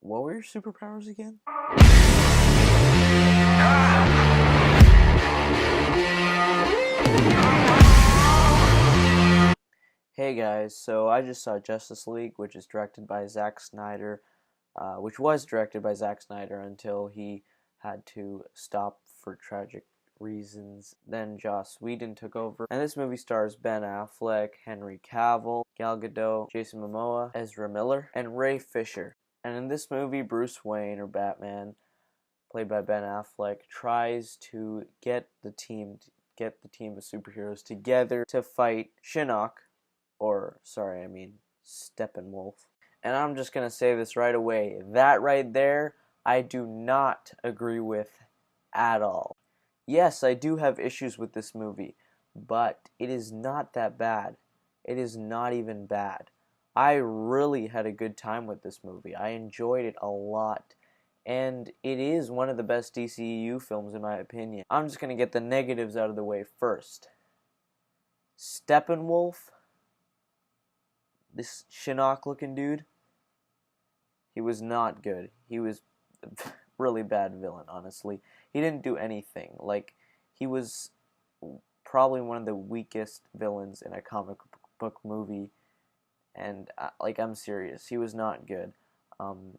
What were your superpowers again? Hey guys, so I just saw Justice League, which was directed by Zack Snyder until he had to stop for tragic reasons. Then Joss Whedon took over, and this movie stars Ben Affleck, Henry Cavill, Gal Gadot, Jason Momoa, Ezra Miller, and Ray Fisher. And in this movie, Bruce Wayne, or Batman, played by Ben Affleck, tries to get the team of superheroes together to fight Shinnok, Steppenwolf. And I'm just going to say this right away. That right there, I do not agree with at all. Yes, I do have issues with this movie, but it is not that bad. It is not even bad. I really had a good time with this movie. I enjoyed it a lot. And it is one of the best DCEU films in my opinion. I'm just going to get the negatives out of the way first. Steppenwolf, this Shinnok looking dude, he was not good. He was a really bad villain, honestly. He didn't do anything. Like, he was probably one of the weakest villains in a comic book movie. And, I'm serious. He was not good. Sometimes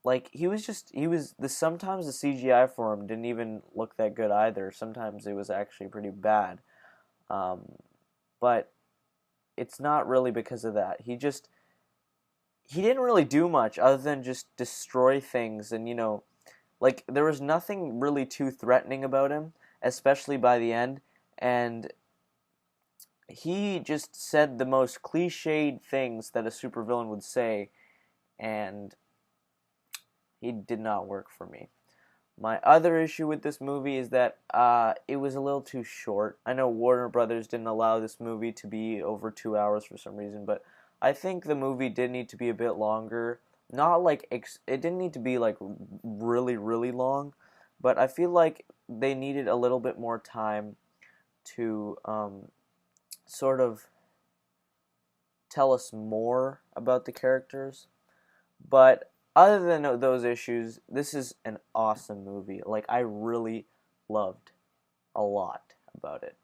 the CGI for him didn't even look that good either. Sometimes it was actually pretty bad. But it's not really because of that. He didn't really do much other than just destroy things, and there was nothing really too threatening about him, especially by the end, and he just said the most cliched things that a supervillain would say, and he did not work for me. My other issue with this movie is that it was a little too short. I know Warner Brothers didn't allow this movie to be over 2 hours for some reason, but I think the movie did need to be a bit longer. It didn't need to be really, really long, but I feel like they needed a little bit more time to sort of tell us more about the characters. But other than those issues, this is an awesome movie. I really loved a lot about it.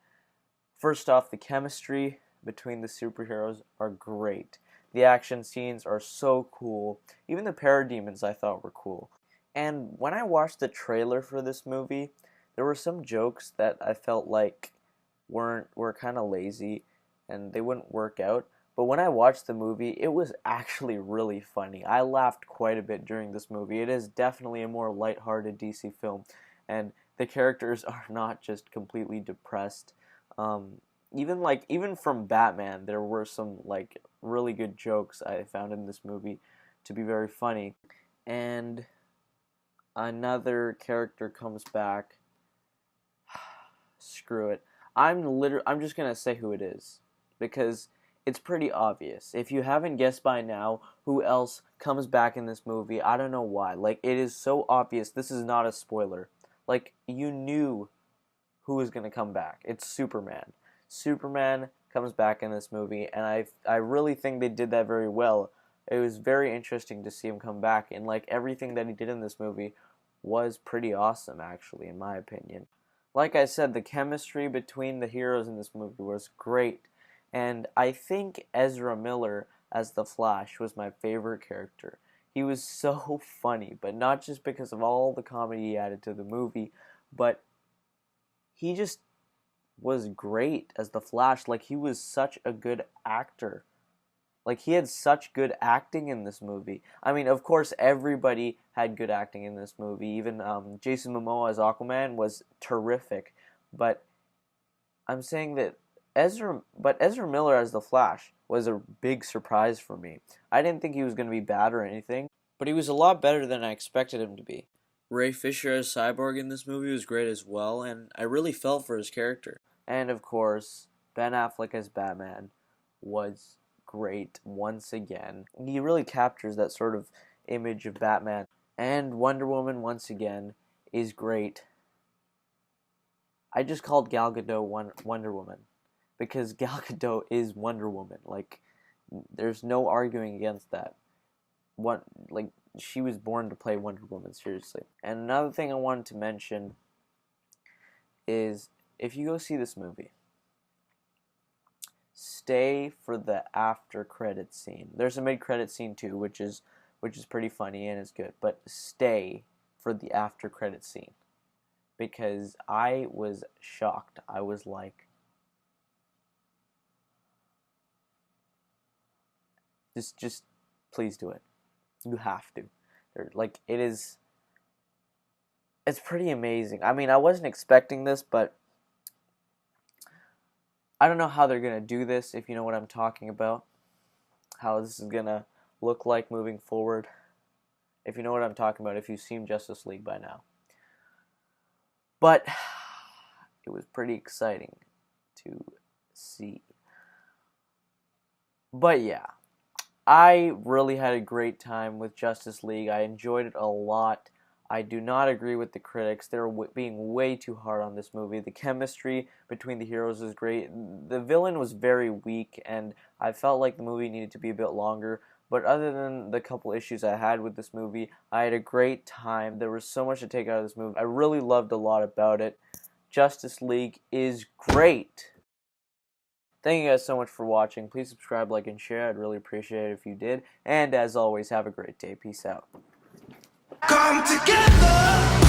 First off, the chemistry between the superheroes are great. The action scenes are so cool. Even the parademons I thought were cool. And when I watched the trailer for this movie, there were some jokes that I felt like were kind of lazy and they wouldn't work out. But when I watched the movie, it was actually really funny. I laughed quite a bit during this movie. It is definitely a more lighthearted DC film, and the characters are not just completely depressed. Even from Batman, there were some really good jokes I found in this movie to be very funny. And another character comes back. Screw it. I'm just gonna say who it is, because it's pretty obvious. If you haven't guessed by now who else comes back in this movie, I don't know why. It is so obvious. This is not a spoiler. You knew who was going to come back. It's Superman. Superman comes back in this movie, and I really think they did that very well. It was very interesting to see him come back, and everything that he did in this movie was pretty awesome, actually, in my opinion. Like I said, the chemistry between the heroes in this movie was great. And I think Ezra Miller as the Flash was my favorite character. He was so funny, but not just because of all the comedy he added to the movie, but he just was great as the Flash. He was such a good actor. He had such good acting in this movie. I mean, of course, everybody had good acting in this movie. Even Jason Momoa as Aquaman was terrific. But I'm saying that Ezra Miller as the Flash was a big surprise for me. I didn't think he was going to be bad or anything, but he was a lot better than I expected him to be. Ray Fisher as Cyborg in this movie was great as well, and I really felt for his character. And of course, Ben Affleck as Batman was great once again. He really captures that sort of image of Batman. And Wonder Woman once again is great. I just called Gal Gadot Wonder Woman, because Gal Gadot is Wonder Woman. There's no arguing against that. what, like, she was born to play Wonder Woman, seriously. And another thing I wanted to mention is, if you go see this movie, stay for the after credit scene. There's a mid credit scene too, which is pretty funny and is good. But stay for the after credit scene, because I was shocked. I was like, just please do it. You have to. Like, it's pretty amazing. I mean, I wasn't expecting this, but I don't know how they're gonna do this, if you know what I'm talking about. How this is gonna look like moving forward. If you know what I'm talking about, if you've seen Justice League by now. But it was pretty exciting to see. But yeah, I really had a great time with Justice League. I enjoyed it a lot. I do not agree with the critics. They're being way too hard on this movie. The chemistry between the heroes is great. The villain was very weak, and I felt like the movie needed to be a bit longer. But other than the couple issues I had with this movie, I had a great time. There was so much to take out of this movie. I really loved a lot about it. Justice League is great. Thank you guys so much for watching. Please subscribe, like, and share. I'd really appreciate it if you did. And as always, have a great day. Peace out. Come together.